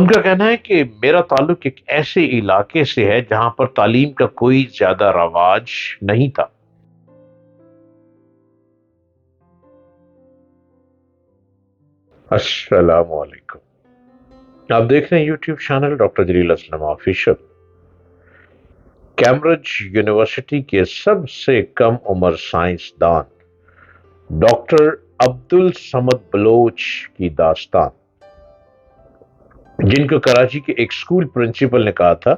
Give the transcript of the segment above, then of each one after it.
ان کا کہنا ہے کہ میرا تعلق ایک ایسے علاقے سے ہے جہاں پر تعلیم کا کوئی زیادہ رواج نہیں تھا۔ السلام علیکم، آپ دیکھ رہے ہیں یوٹیوب چینل ڈاکٹر جلیل اسلم آفیشل۔ کیمبرج یونیورسٹی کے سب سے کم عمر سائنسدان ڈاکٹر عبدالصمد بلوچ کی داستان، جن کو کراچی کے ایک اسکول پرنسپل نے کہا تھا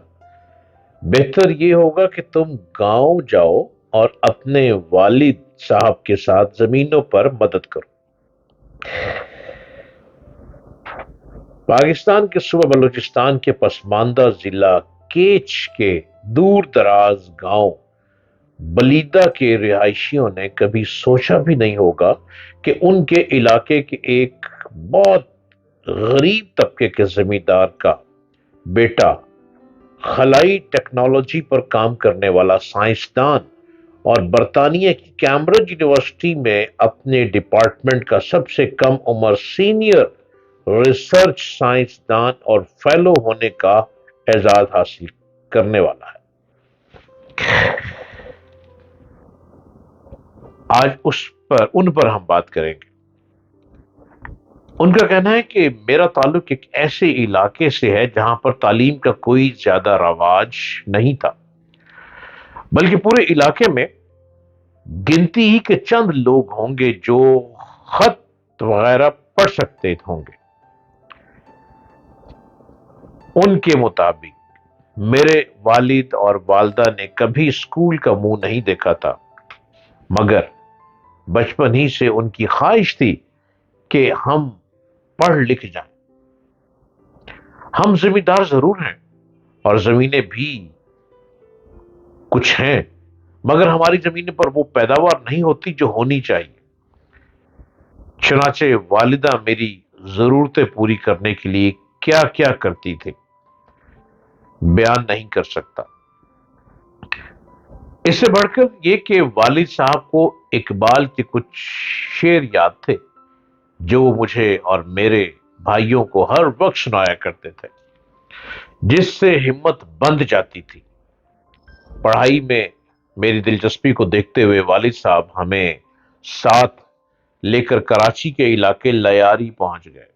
بہتر یہ ہوگا کہ تم گاؤں جاؤ اور اپنے والد صاحب کے ساتھ زمینوں پر مدد کرو۔ پاکستان کے صوبہ بلوچستان کے پسماندہ ضلع کیچ کے دور دراز گاؤں بلیدہ کے رہائشیوں نے کبھی سوچا بھی نہیں ہوگا کہ ان کے علاقے کے ایک بہت غریب طبقے کے زمیندار کا بیٹا خلائی ٹیکنالوجی پر کام کرنے والا سائنسدان اور برطانیہ کی کیمبرج یونیورسٹی میں اپنے ڈپارٹمنٹ کا سب سے کم عمر سینئر ریسرچ سائنسدان اور فیلو ہونے کا اعزاز حاصل کرنے والا ہے۔ آج ان پر ہم بات کریں گے۔ ان کا کہنا ہے کہ میرا تعلق ایک ایسے علاقے سے ہے جہاں پر تعلیم کا کوئی زیادہ رواج نہیں تھا، بلکہ پورے علاقے میں گنتی ہی کے چند لوگ ہوں گے جو خط وغیرہ پڑھ سکتے ہوں گے۔ ان کے مطابق میرے والد اور والدہ نے کبھی اسکول کا منہ نہیں دیکھا تھا، مگر بچپن ہی سے ان کی خواہش تھی کہ ہم پڑھ لکھ جائیں۔ ہم زمیندار ضرور ہیں اور زمینیں بھی کچھ ہیں، مگر ہماری زمینوں پر وہ پیداوار نہیں ہوتی جو ہونی چاہیے۔ چنانچہ والدہ میری ضرورتیں پوری کرنے کے لیے کیا کیا کرتی تھی بیان نہیں کر سکتا۔ اس سے بڑھ کر یہ کہ والد صاحب کو اقبال کے کچھ شعر یاد تھے جو وہ مجھے اور میرے بھائیوں کو ہر وقت سنایا کرتے تھے، جس سے ہمت بندھ جاتی تھی۔ پڑھائی میں میری دلچسپی کو دیکھتے ہوئے والد صاحب ہمیں ساتھ لے کر کراچی کے علاقے لیاری پہنچ گئے۔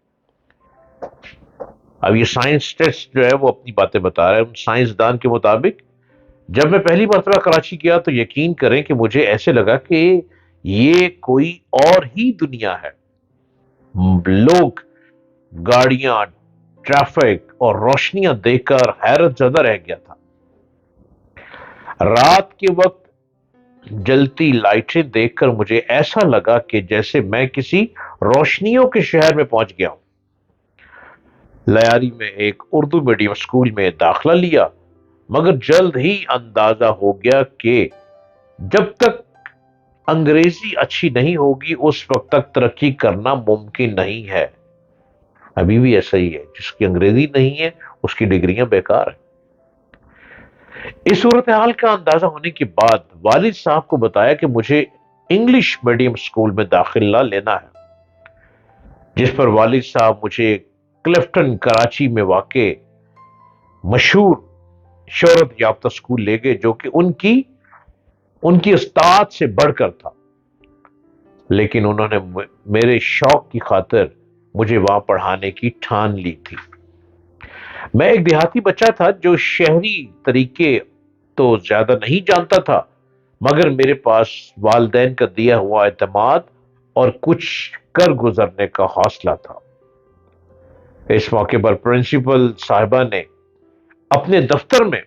اب یہ سائنس ٹیسٹ جو ہے وہ اپنی باتیں بتا رہے ہیں۔ سائنسدان کے مطابق جب میں پہلی مرتبہ کراچی گیا تو یقین کریں کہ مجھے ایسے لگا کہ یہ کوئی اور ہی دنیا ہے۔ لوگ، گاڑیاں، ٹریفک اور روشنیاں دیکھ کر حیرت زدہ رہ گیا تھا۔ رات کے وقت جلتی لائٹیں دیکھ کر مجھے ایسا لگا کہ جیسے میں کسی روشنیوں کے شہر میں پہنچ گیا ہوں۔ لیاری میں ایک اردو میڈیم اسکول میں داخلہ لیا، مگر جلد ہی اندازہ ہو گیا کہ جب تک انگریزی اچھی نہیں ہوگی اس وقت تک ترقی کرنا ممکن نہیں ہے۔ ابھی بھی ایسا ہی ہے، جس کی انگریزی نہیں ہے اس کی ڈگریاں بیکار ہیں۔ اس صورتحال کا اندازہ ہونے کے بعد والد صاحب کو بتایا کہ مجھے انگلش میڈیم اسکول میں داخلہ لینا ہے، جس پر والد صاحب مجھے کلفٹن کراچی میں واقع مشہور شہرت یافتہ اسکول لے گئے، جو کہ ان کی استاد سے بڑھ کر تھا، لیکن انہوں نے میرے شوق کی خاطر مجھے وہاں پڑھانے کی ٹھان لی تھی۔ میں ایک دیہاتی بچہ تھا جو شہری طریقے تو زیادہ نہیں جانتا تھا، مگر میرے پاس والدین کا دیا ہوا اعتماد اور کچھ کر گزرنے کا حوصلہ تھا۔ اس موقع پر پرنسپل صاحبہ نے اپنے دفتر میں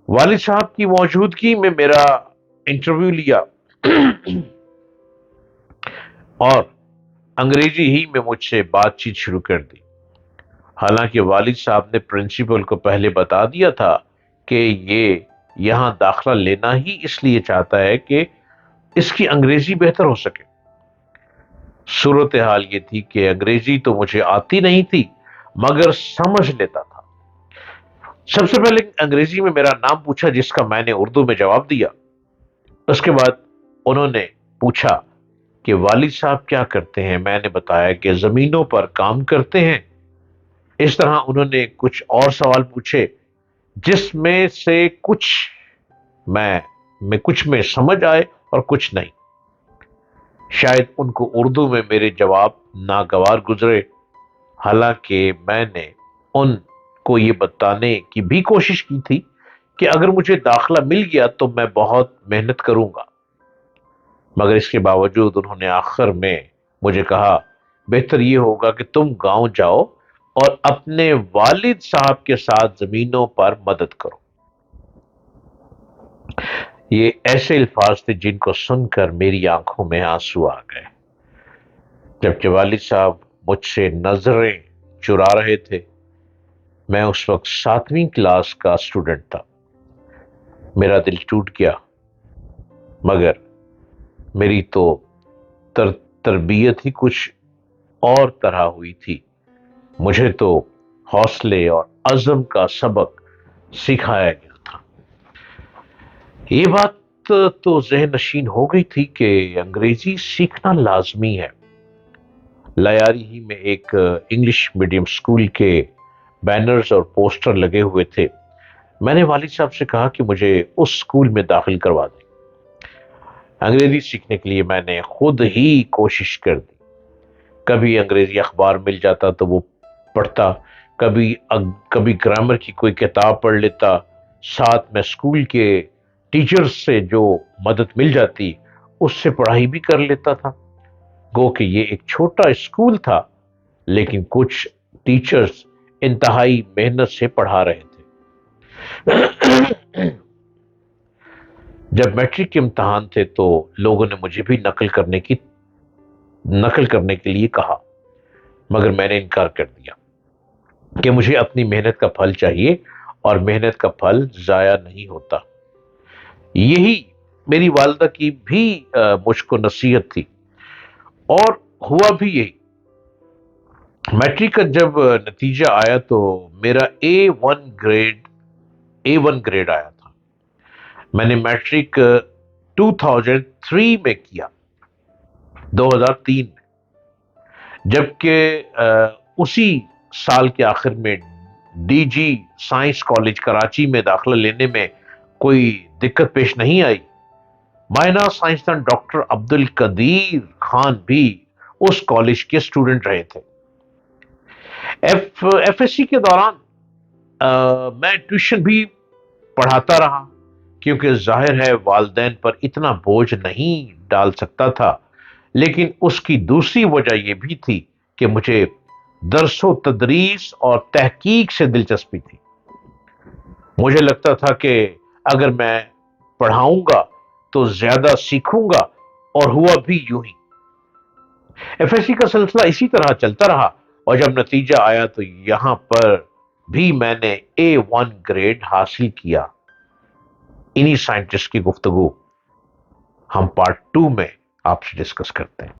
والد صاحب کی موجودگی میں میرا انٹرویو لیا اور انگریزی ہی میں مجھ سے بات چیت شروع کر دی۔ حالانکہ والد صاحب نے پرنسپل کو پہلے بتا دیا تھا کہ یہ یہاں داخلہ لینا ہی اس لیے چاہتا ہے کہ اس کی انگریزی بہتر ہو سکے۔ صورتحال یہ تھی کہ انگریزی تو مجھے آتی نہیں تھی، مگر سمجھ لیتا تھا۔ سب سے پہلے انگریزی میں میرا نام پوچھا، جس کا میں نے اردو میں جواب دیا۔ اس کے بعد انہوں نے پوچھا کہ والد صاحب کیا کرتے ہیں۔ میں نے بتایا کہ زمینوں پر کام کرتے ہیں۔ اس طرح انہوں نے کچھ اور سوال پوچھے جس میں سے میں کچھ میں سمجھ آئے اور کچھ نہیں۔ شاید ان کو اردو میں میرے جواب ناگوار گزرے، حالانکہ میں نے ان کو یہ بتانے کی بھی کوشش کی تھی کہ اگر مجھے داخلہ مل گیا تو میں بہت محنت کروں گا، مگر اس کے باوجود انہوں نے آخر میں مجھے کہا بہتر یہ ہوگا کہ تم گاؤں جاؤ اور اپنے والد صاحب کے ساتھ زمینوں پر مدد کرو۔ یہ ایسے الفاظ تھے جن کو سن کر میری آنکھوں میں آنسو آ گئے، جبکہ والد صاحب مجھ سے نظریں چرا رہے تھے۔ میں اس وقت 7ویں کلاس کا اسٹوڈنٹ تھا۔ میرا دل ٹوٹ گیا، مگر میری تو تربیت ہی کچھ اور طرح ہوئی تھی۔ مجھے تو حوصلے اور عزم کا سبق سکھایا گیا تھا۔ یہ بات تو ذہن نشین ہو گئی تھی کہ انگریزی سیکھنا لازمی ہے۔ لیاری ہی میں ایک انگلش میڈیم اسکول کے بینرز اور پوسٹر لگے ہوئے تھے۔ میں نے والد صاحب سے کہا کہ مجھے اس اسکول میں داخل کروا دیں۔ انگریزی سیکھنے کے لیے میں نے خود ہی کوشش کر دی۔ کبھی انگریزی اخبار مل جاتا تو وہ پڑھتا، کبھی گرامر کی کوئی کتاب پڑھ لیتا، ساتھ میں اسکول کے ٹیچرز سے جو مدد مل جاتی اس سے پڑھائی بھی کر لیتا تھا۔ گو کہ یہ ایک چھوٹا اسکول تھا، لیکن کچھ ٹیچرز انتہائی محنت سے پڑھا رہے تھے۔ جب میٹرک کے امتحان تھے تو لوگوں نے مجھے بھی نقل کرنے کے لیے کہا، مگر میں نے انکار کر دیا کہ مجھے اپنی محنت کا پھل چاہیے اور محنت کا پھل ضائع نہیں ہوتا۔ یہی میری والدہ کی بھی مجھ کو نصیحت تھی، اور ہوا بھی یہی۔ میٹرک کا جب نتیجہ آیا تو میرا A1 گریڈ آیا تھا۔ میں نے میٹرک 2003 میں کیا، 2003 میں، جبکہ اسی سال کے آخر میں D J science college Karachi میں داخلہ لینے میں کوئی دقت پیش نہیں آئی۔ مائنا سائنسدان ڈاکٹر عبد القدیر خان بھی اس کالج کے اسٹوڈنٹ رہے تھے۔ ایف ایس سی کے دوران میں ٹیوشن بھی پڑھاتا رہا، کیونکہ ظاہر ہے والدین پر اتنا بوجھ نہیں ڈال سکتا تھا، لیکن اس کی دوسری وجہ یہ بھی تھی کہ مجھے درس و تدریس اور تحقیق سے دلچسپی تھی۔ مجھے لگتا تھا کہ اگر میں پڑھاؤں گا تو زیادہ سیکھوں گا، اور ہوا بھی یوں ہی۔ ایف ایس سی کا سلسلہ اسی طرح چلتا رہا، اور جب نتیجہ آیا تو یہاں پر بھی میں نے A1 گریڈ حاصل کیا۔ انہی سائنٹسٹ کی گفتگو ہم پارٹ 2 میں آپ سے ڈسکس کرتے ہیں۔